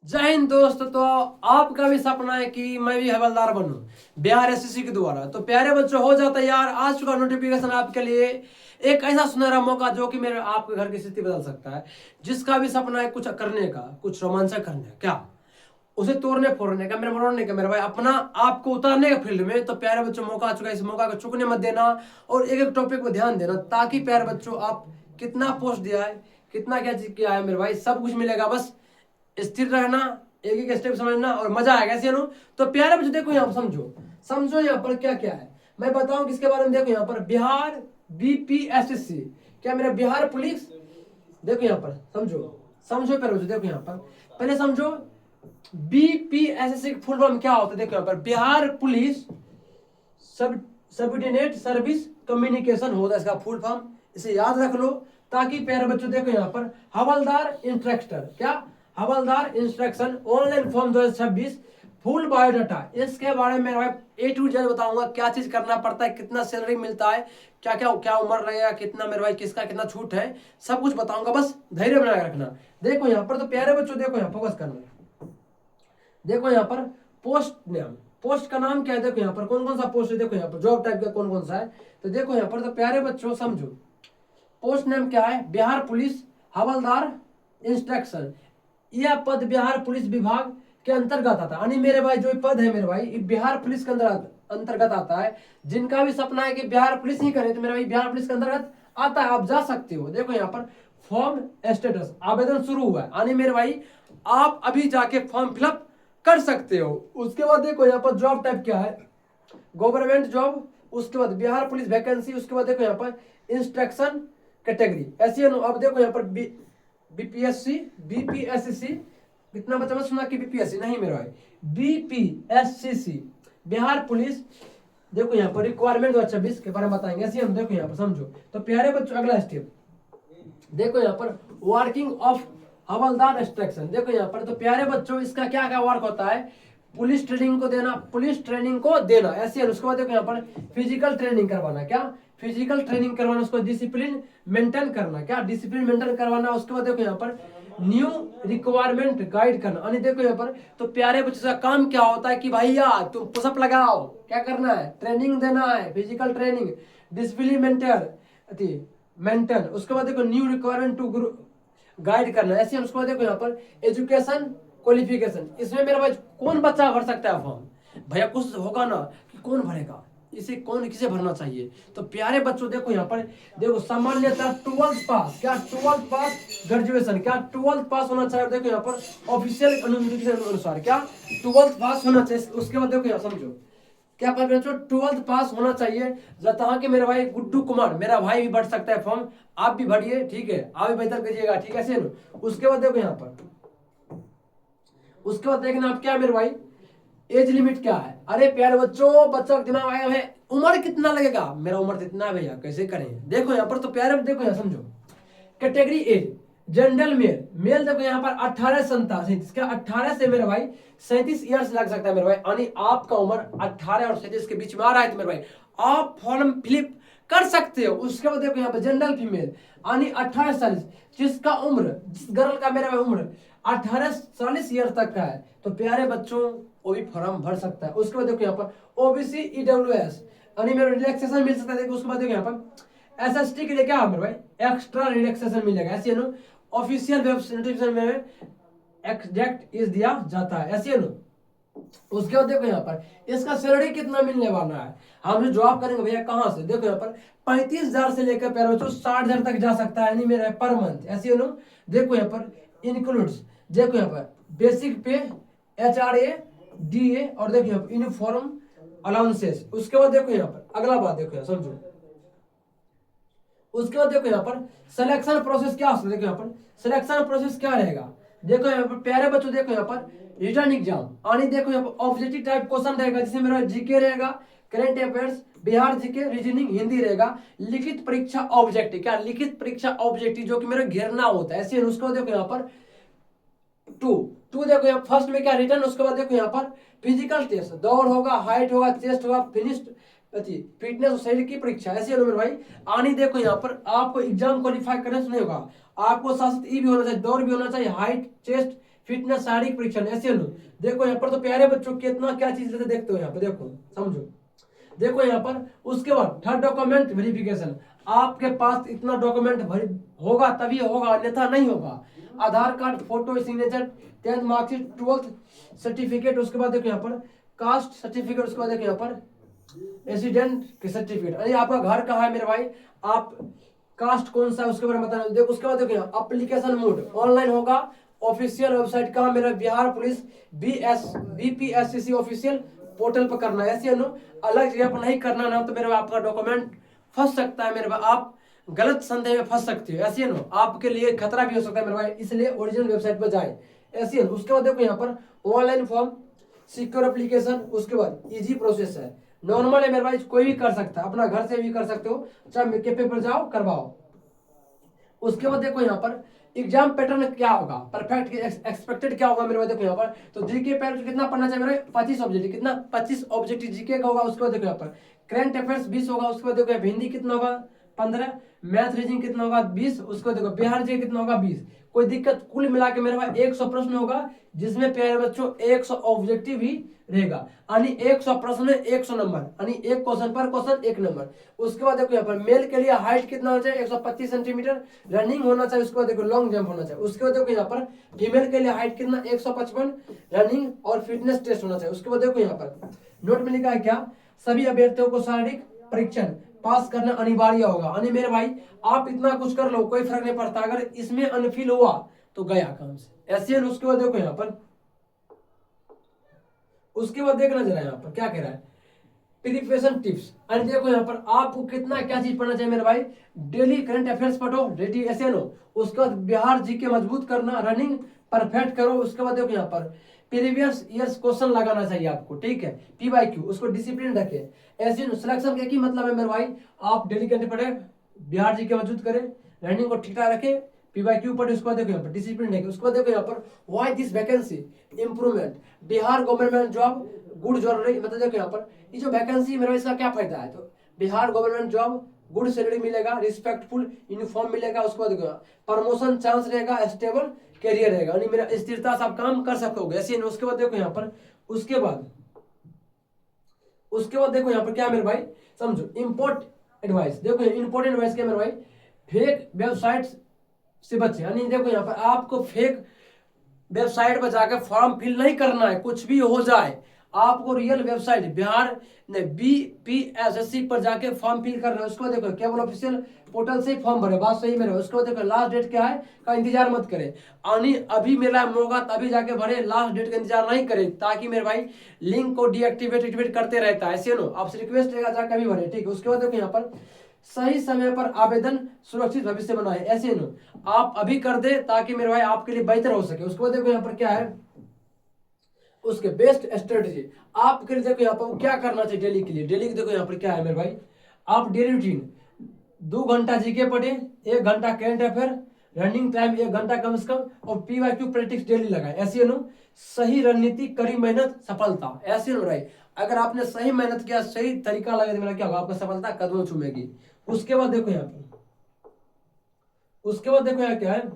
जय हिंद दोस्त। तो आपका भी सपना है कि मैं भी हवलदार बनूं बिहार एसएससी के द्वारा। तो प्यारे बच्चों, हो जाता है यार, आ चुका नोटिफिकेशन आपके लिए। एक ऐसा सुनहरा मौका जो कि मेरे आपके घर की स्थिति बदल सकता है। जिसका भी सपना है कुछ करने का, कुछ रोमांचक करने का, क्या उसे तोड़ने फोड़ने का, मेरे मरोड़ने का, मेरे भाई अपना आपको उतारने का फील्ड में। तो प्यारे बच्चों, मौका आ चुका है, इस मौका को चूकने मत देना और एक एक टॉपिक पर ध्यान देना, ताकि प्यारे बच्चों आप कितना पोस्ट दिया है, कितना क्या चीज किया है, मेरे भाई सब कुछ मिलेगा। बस स्थिर रहना, एक एक स्टेप समझना और मजा आएगा ऐसे नो। तो प्यारे बच्चों देखो यहाँ पर, समझो समझो यहाँ पर क्या क्या है, मैं बताऊं किसके बारे में। देखो यहाँ पर बिहार बीपीएससी, क्या मेरा बिहार पुलिस। देखो यहाँ पर समझो, समझो प्यारे बच्चों, देखो यहाँ पर पहले समझो बीपीएससी फुल फॉर्म क्या होता है। देखो यहाँ पर बिहार पुलिस सब सबऑर्डिनेट सर्विस कम्युनिकेशन होता है इसका फुल फॉर्म, इसे याद रख लो। ताकि प्यारे बच्चों देखो यहाँ पर हवलदार इंस्ट्रक्टर, क्या हवलदार instruction online form 2026 full biodata, इसके बारे में मैं A to Z बताऊंगा। क्या चीज करना पड़ता है, कितना सैलरी मिलता है, क्या क्या क्या उम्र रहेगा, कितना मेरे भाई किसका कितना छूट है, सब कुछ बताऊंगा। बस धैर्य बना के रखना। देखो यहाँ पर तो प्यारे बच्चों देखो यहाँ फोकस करना। देखो यहाँ पर पोस्ट नेम, पोस्ट का नाम क्या है। देखो यहाँ पर कौन कौन सा पोस्ट है, देखो यहाँ पर जॉब टाइप का कौन कौन सा है। तो देखो यहाँ पर तो प्यारे बच्चों समझो, पोस्ट नेम क्या है, बिहार पुलिस हवलदार इंस्ट्रक्शन। यह पद बिहार पुलिस विभाग के अंतर्गत आता है। यानी मेरे भाई जो पद है मेरे भाई बिहार पुलिस के अंतर्गत आता है। जिनका भी सपना है कि बिहार पुलिस ही करे, तो मेरे भाई बिहार पुलिस के अंतर्गत आता है, आप जा सकते हो। देखो यहाँ पर फॉर्म स्टेटस, आवेदन शुरू हुआ है। यानी मेरे भाई आप अभी जाके फॉर्म फिलअप कर सकते हो। उसके बाद देखो यहाँ पर जॉब टाइप क्या है, गवर्नमेंट जॉब। उसके बाद बिहार पुलिस वैकेंसी। उसके बाद देखो यहाँ पर इंस्ट्रक्शन कैटेगरी ऐसी। अब देखो यहाँ पर बीपीएससी बीपीएससी कितना बच्चा मत सुना कि बीपीएससी नहीं मेरा भाई, बीपीएससी बिहार पुलिस। देखो यहाँ पर रिक्वायरमेंट 2026 के बारे में बताएंगे ऐसे हम। देखो यहाँ पर समझो। तो प्यारे बच्चों अगला स्टेप देखो यहाँ पर वर्किंग ऑफ हवलदार इंस्ट्रक्शन। देखो यहाँ पर तो प्यारे बच्चों इसका क्या क्या वर्क होता है, पुलिस ट्रेनिंग को देना, पुलिस ट्रेनिंग को देना ऐसे है। उसके बाद देखो यहाँ पर फिजिकल ट्रेनिंग करवाना, क्या फिजिकल ट्रेनिंग करवाना। उसको डिसिप्लिन मेंटेन करना, क्या डिसिप्लिन मेंटेन करवाना। उसके बाद देखो यहाँ पर न्यू रिक्वायरमेंट गाइड करना। यानी देखो यहाँ पर तो प्यारे बच्चों का काम क्या होता है कि भैया तुम पुशअप लगाओ, क्या करना है, ट्रेनिंग देना है, फिजिकल ट्रेनिंग, डिसिप्लिन मेंटेन। उसके बाद देखो न्यू रिक्वायरमेंट टू गाइड करना ऐसे। उसके बाद देखो यहाँ पर एजुकेशन क्वालिफिकेशन। इसमें मेरा भाई कौन बच्चा भर सकता है फॉर्म, भैया कुछ होगा ना कि कौन भरेगा, इसे कौन किसे भरना चाहिए। तो प्यारे बच्चों देखो यहाँ पर देखो सामान्यतः 12th पास, क्या 12th पास ग्रेजुएशन, क्या 12th पास होना चाहिए। देखो यहाँ पर ऑफिशियल अनुसार क्या 12th पास होना चाहिए। उसके बाद देखो यहाँ समझो क्या पर बच्चों 12th पास होना चाहिए। जहाँ के मेरे भाई गुड्डू कुमार, मेरा भाई भी भर सकता है फॉर्म, आप भी भरिए, ठीक है, आप भी बेहतर करिएगा, ठीक है से। उसके बाद देखो यहाँ पर उसके बाद देखना आप क्या मेरे भाई एज लिमिट क्या है। अरे प्यारे बच्चों, बच्चों का दिमाग आया है उम्र कितना लगेगा, मेरा उम्र तो इतना है भैया, कैसे करें। देखो यहाँ पर तो प्यारे देखो यहाँ समझो category as general male, male देखो यहाँ पर 18 क्या 18 से मेरे भाई 37 ईयर्स लग सकता है मेरे भाई। यानी आपका उम्र 18 और 37 के बीच में आ रहा है तो मेरे भाई आप फॉर्म फिलिप कर सकते हो। उसके बाद देखो यहाँ पर जनरल फीमेल यानी 18 40, जिसका उम्र जिस गर्ल का मेरा उम्र 18 40 ईयर तक का है, तो प्यारे बच्चों वो भी फॉर्म भर सकता है। उसके बाद देखो यहाँ पर ओबीसी ईडब्ल्यूएस यानी मेरा रिलैक्सेशन मिल सकता है। देखो उसके बाद देखो यहाँ पर एसएसटी के लिए क्या है मेरे भाई एक्स्ट्रा रिलैक्सेशन मिलेगा ऐसे नो। ऑफिशियल नोटिफिकेशन में एग्जैक्ट इज दिया जाता है ऐसे नो। उसके बाद देखो यहाँ पर इसका सैलरी कितना मिलने वाला है, हम जो जॉब करेंगे भैया कहाँ से। देखो यहाँ पर 35,000 से लेकर प्यारे बच्चों 60,000 तक जा सकता है यानी मेरा पर मंथ ऐसे नो। देखो यहाँ पर इंक्लूड्स, देखो यहाँ पर बेसिक पे HRA DA और देखो यहाँ पर यूनिफॉर्म अलाउंसेस। उसके बाद देखो यहाँ पर अगला बात देखो यहाँ समझो। उसके बाद देखो यहाँ पर सिलेक्शन प्रोसेस क्या होता है। देखो यहाँ पर सिलेक्शन प्रोसेस क्या रहेगा। देखो यहाँ पर प्यारे बच्चों देखो यहाँ पर रिटर्न एग्जाम यानी देखो यहाँ पर ऑब्जेक्टिव टाइप क्वेश्चन रहेगा, जिसमें मेरा जीके रहेगा, current affairs, Bihar GK, reasoning, Hindi रहेगा। लिखित परीक्षा ऑब्जेक्टिव, क्या लिखित परीक्षा ऑब्जेक्टिव जो कि मेरा घेरना होता है ऐसे। उसके बाद देखो यहाँ पर टू टू देखो यहाँ फर्स्ट में क्या रिटर्न। उसके बाद देखो यहाँ पर फिजिकल टेस्ट, दौड़ होगा, हाइट होगा, चेस्ट होगा, फिटनेस और शरीर की परीक्षा ऐसे मेरे भाई आनी। देखो यहाँ पर आपको एग्जाम क्वालिफाई करने से नहीं होगा, आपको साथ साथ ये भी होना चाहिए, दौड़ भी होना चाहिए, हाइट, चेस्ट, फिटनेस शारीरिक परीक्षण ऐसे नो। देखो यहाँ पर तो प्यारे बच्चों कितना क्या चीज लेते देखते हो यहाँ पर, देखो समझो, देखो यहाँ पर। उसके बाद थर्ड डॉक्यूमेंट वेरिफिकेशन, आपके पास इतना डॉक्यूमेंट होगा तभी होगा, अन्यथा नहीं होगा। Aadhaar card, photo, signature, 10th marksheet, 12th certificate, उसके बाद देखो यहाँ पर कास्ट सर्टिफिकेट, उसके बाद देखो यहाँ पर रेसिडेंट के सर्टिफिकेट, यानी आपका घर कहाँ है मेरे भाई, आप कास्ट कौन सा है उसके बारे में बताना। देखो उसके बाद देखो यहाँ एप्लीकेशन मोड ऑनलाइन होगा। ऑफिशियल वेबसाइट का मेरा Bihar police BPSCC official portal पर करना है, ऐसे नो अलग जगह पर नहीं करना ना, तो मेरे आपका डॉक्यूमेंट फंस सकता है मेरे भाई, आप गलत संदेह में फंस सकते हो, ऐसे नो आपके लिए खतरा भी हो सकता है मेरे भाई, इसलिए ओरिजिनल वेबसाइट पर जाए, ऐसे। उसके बाद देखो यहाँ पर ऑनलाइन फॉर्म, सिक्योर एप्लीकेशन, उसके बाद इजी प्रोसेस है, नॉर्मल है मेरे भाई, कोई भी कर सकता है, अपना घर से भी कर सकते हो, चाहे कैफे पर जाओ करवाओ। उसके बाद देखो यहाँ पर एग्जाम पैटर्न क्या होगा, परफेक्ट एक्सपेक्टेड क्या होगा मेरे भाई। देखो यहाँ पर तो जीके पैटर्न कितना पढ़ना चाहिए मेरे, 25 ऑब्जेक्टिव, कितना 25 ऑब्जेक्टिव जीके का होगा। उसके बाद देखो यहाँ पर करंट अफेयर्स 20 होगा। उसके बाद देखो हिंदी कितना होगा 15, मैथ रीजनिंग कितना होगा 20, उसके बाद देखो बिहार जी कितना होगा 20। कोई दिक्कत, कुल मिला के मेरे भाई 100 प्रश्न होगा, जिसमें प्यारे बच्चों 100 ऑब्जेक्टिव ही रहेगा, यानी 100 प्रश्न में 100 नंबर, यानी एक क्वेश्चन पर क्वेश्चन 1 नंबर। उसके बाद देखो यहाँ पर मेल के लिए हाइट कितना होना चाहिए 125 सेंटीमीटर, रनिंग होना चाहिए, उसके बाद देखो लॉन्ग जंप होना चाहिए। उसके बाद देखो यहाँ पर फीमेल के लिए हाइट कितना 155, रनिंग और फिटनेस टेस्ट होना चाहिए। उसके बाद देखो यहाँ पर नोट में लिखा है क्या, सभी अभ्यर्थियों को शारीरिक परीक्षण पास करना अनिवार्य होगा, यानी मेरे भाई आप इतना कुछ कर लो कोई फर्क नहीं पड़ता, अगर इसमें अनफिल हुआ तो गया काम से, ऐसे। उसके बाद देखो यहाँ पर, उसके बाद देखना जरा यहाँ पर क्या कह रहा है, प्रिपरेशन टिप्स, एंड देखो यहाँ पर आपको कितना क्या चीज पढ़ना चाहिए मेरे भाई, डेली करंट अफेयर्स पढ़ो, रेडी ऐसे नो। उसके बाद बिहार जी के मजबूत करना, रनिंग परफेक्ट करो। उसके बाद देखो यहाँ पर प्रीवियस ईयर्स क्वेश्चन लगाना चाहिए आपको, ठीक है, PYQ, उसको डिसिप्लिन रखे, ऐसे सिलेक्शन के की मतलब है मेरे भाई, आप डेली करंट पढ़े, बिहार जी के मजबूत करें, रनिंग को ठीक ठाक रखे, PYQ पढ़े। उसके बाद देखो यहाँ पर डिसिप्लिन रखे। उसके बाद देखो यहाँ पर why this vacancy improvement, Bihar government job good job, मतलब देखो यहाँ पर ये जो वैकेंसी मेरा इसका क्या फायदा है, तो Bihar government job good salary मिलेगा, रिस्पेक्टफुल यूनिफॉर्म मिलेगा। उसके बाद देखो प्रमोशन चांस रहेगा, स्टेबल करियर रहेगा, यानी मेरा स्थिरता से आप काम कर सकोगे, ऐसे। उसके बाद देखो यहाँ पर उसके बाद देखो यहाँ पर क्या मेरे भाई समझो, इंपोर्ट एडवाइस, देखो इंपोर्टेंट एडवाइस क्या मेरे भाई, फेक वेबसाइट से बचे, यानी देखो यहाँ पर आपको फेक वेबसाइट पर जाकर फॉर्म फिल नहीं करना है, कुछ भी हो जाए, आपको रियल वेबसाइट बिहार BPSCC पर जाके फॉर्म फिल करना है। उसको देखो केवल ऑफिशियल पोर्टल से फॉर्म भरे, बात सही मेरे। उसको देखो लास्ट डेट क्या है का इंतजार मत करें, यानी अभी मिला मौका तभी जाके भरे, लास्ट डेट का इंतजार नहीं करें, ताकि मेरे भाई लिंक को डीएक्टिवेट एक्टिवेट करते रहता है, ऐसे नो आपसे रिक्वेस्ट रहेगा जाकर अभी भरे, ठीक है। उसके बाद देखो यहाँ पर सही समय पर आवेदन, सुरक्षित भविष्य बनाए, ऐसे नो आप अभी कर दे ताकि मेरे भाई आपके लिए बेहतर हो सके। उसके बाद देखो यहाँ पर क्या है, उसके बेस्ट स्ट्रेटजी आपके लिए देखो यहाँ पर क्या करना चाहिए डेली के लिए। डेली के देखो यहाँ पर क्या है मेरे भाई, आप डेली रूटीन 2 घंटा जीके पढ़े, 1 घंटा करंट अफेयर, रनिंग टाइम 1 घंटा कम से कम, और PYQ प्रैक्टिस डेली लगाए, ऐसे नो। सही रणनीति, कड़ी मेहनत, सफलता, ऐसे नो रहे। अगर आपने सही मेहनत किया, सही तरीका लगा, तो मेरा क्या होगा, आपका सफलता कदमों चूमेगी। उसके बाद देखो यहाँ पर, उसके बाद देखो यहाँ क्या है,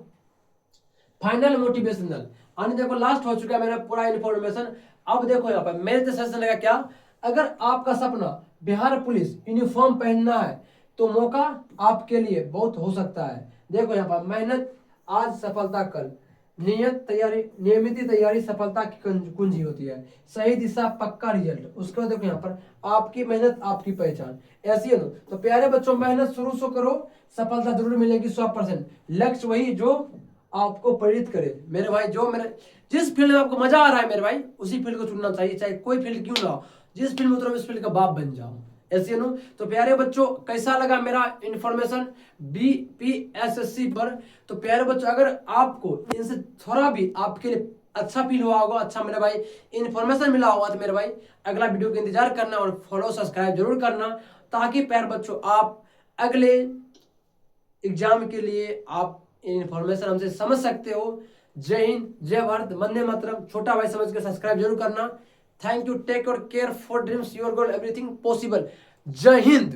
फाइनल मोटिवेशनल, यानी देखो लास्ट हो चुका है मेरा पूरा इन्फॉर्मेशन। अब देखो यहाँ पर मेरे सेशन लगा क्या, अगर आपका सपना बिहार पुलिस यूनिफॉर्म पहनना है तो मौका आपके लिए बहुत हो सकता है। देखो यहाँ पर मेहनत आज सफलता कल, नियमित तैयारी सफलता की कुंजी होती है, सही दिशा पक्का रिजल्ट। उसके बाद देखो यहाँ पर आपकी मेहनत आपकी पहचान, ऐसी है ना। तो प्यारे बच्चों मेहनत शुरू से करो, सफलता जरूर मिलेगी 100%। लक्ष्य वही जो आपको प्रेरित करे मेरे भाई, जो मेरे जिस फील्ड में आपको मजा आ रहा है मेरे भाई उसी फील्ड को चुनना चाहिए, चाहे कोई फील्ड क्यों ना हो, जिस फील्ड में उतरो इस फील्ड का बाप बन जाओ, ऐसे नो। तो प्यारे बच्चों कैसा लगा मेरा इन्फॉर्मेशन BPSCC पर, तो प्यारे बच्चों अगर आपको इनसे थोड़ा भी आपके लिए अच्छा फील हुआ होगा, अच्छा मेरे भाई इन्फॉर्मेशन मिला होगा, तो मेरे भाई अगला वीडियो का इंतजार करना और फॉलो सब्सक्राइब जरूर करना, ताकि प्यारे बच्चों आप अगले एग्जाम के लिए आप इन्फॉर्मेशन हमसे समझ सकते हो। जय हिंद, जय भारत, वंदे मातरम। छोटा भाई समझ के सब्सक्राइब जरूर करना। Thank you, take your care for dreams your goal everything possible. जय हिंद।